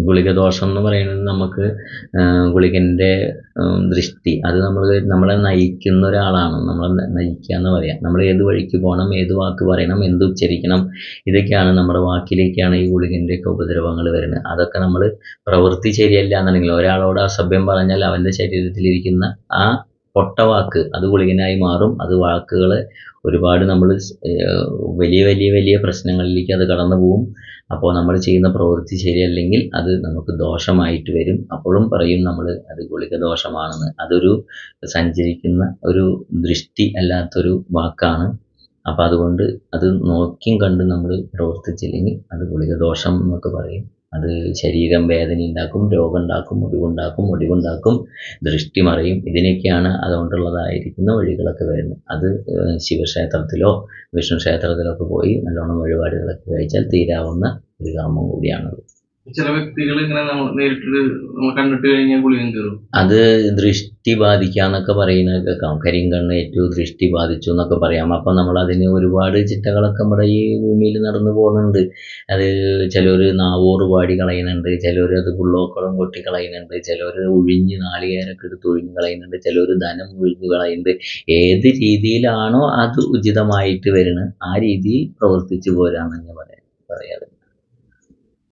ഗുളിക ദോഷം എന്ന് പറയുന്നത് നമുക്ക് ഗുളികൻ്റെ ദൃഷ്ടി അത് നമ്മളെ നയിക്കുന്ന ഒരാളാണ്. നമ്മളെ നയിക്കുക എന്ന് പറയാം. നമ്മൾ ഏത് വഴിക്ക് പോകണം, ഏത് വാക്ക് പറയണം, എന്ത് ഉച്ചരിക്കണം, ഇതൊക്കെയാണ് നമ്മുടെ വാക്കിലേക്കാണ് ഈ ഗുളികൻ്റെയൊക്കെ ഉപദ്രവങ്ങൾ വരുന്നത്. അതൊക്കെ നമ്മൾ പ്രവൃത്തി ശരിയല്ല എന്നുണ്ടെങ്കിൽ ഒരാളോട് അസഭ്യം പറഞ്ഞാൽ അവൻ്റെ ശരീരത്തിലിരിക്കുന്ന ആ പൊട്ട വാക്ക് അത് ഗുളികനായി മാറും. അത് വാക്കുകൾ ഒരുപാട് നമ്മൾ വലിയ വലിയ വലിയ പ്രശ്നങ്ങളിലേക്ക് അത് കടന്നു പോകും. അപ്പോൾ നമ്മൾ ചെയ്യുന്ന പ്രവൃത്തി ശരിയല്ലെങ്കിൽ അത് നമുക്ക് ദോഷമായിട്ട് വരും. അപ്പോഴും പറയും നമ്മൾ അത് ഗുളിക ദോഷമാണെന്ന്. അതൊരു സഞ്ചരിക്കുന്ന ഒരു ദൃഷ്ടി അല്ലാത്തൊരു വാക്കാണ്. അപ്പം അതുകൊണ്ട് അത് നോക്കിയും കണ്ട് നമ്മൾ പ്രവർത്തിച്ചില്ലെങ്കിൽ അത് ഗുളിക ദോഷം എന്നൊക്കെ പറയും. അത് ശരീരം വേദന ഉണ്ടാക്കും, രോഗം ഉണ്ടാക്കും, ഒടിവുണ്ടാക്കും, ദൃഷ്ടി മറയും. ഇതിനൊക്കെയാണ് അതുകൊണ്ടുള്ളതായിരിക്കുന്ന വഴികളൊക്കെ വരുന്നത്. അത് ശിവക്ഷേത്രത്തിലോ വിഷ്ണു ക്ഷേത്രത്തിലൊക്കെ പോയി നല്ലോണം വഴിപാടുകളൊക്കെ കഴിച്ചാൽ തീരാവുന്ന ഒരു കർമ്മം കൂടിയാണത്. ചില വ്യക്തികൾ ഇങ്ങനെ നേരിട്ട് കണ്ടിട്ട് കഴിഞ്ഞാൽ ഗുളികൻ കയറും. അത് ദൃഷ്ടി ബാധിക്കാന്നൊക്കെ പറയുന്നത് കേൾക്കാം. കരിങ്കണ്ണ് ഏറ്റു, ദൃഷ്ടി ബാധിച്ചു എന്നൊക്കെ പറയാം. അപ്പം നമ്മൾ അതിന് ഒരുപാട് ചിട്ടകളൊക്കെ നമ്മുടെ ഈ ഭൂമിയിൽ നടന്നു പോകുന്നുണ്ട്. അത് ചിലർ നാവൂറ് പാടി കളയുന്നുണ്ട്, ചിലർ അത് പുള്ളോക്കളം കൊട്ടി കളയുന്നുണ്ട്, ചിലർ ഒഴിഞ്ഞ് നാളികേരൊക്കെ എടുത്ത് ഒഴിഞ്ഞ് കളയുന്നുണ്ട്, ചിലർ ധനം ഒഴിഞ്ഞ് കളയുന്നുണ്ട്. ഏത് രീതിയിലാണോ അത് ഉചിതമായിട്ട് വരുന്നത് ആ രീതിയിൽ പ്രവർത്തിച്ചു പോരാന്ന് ഞാൻ പറയാതെ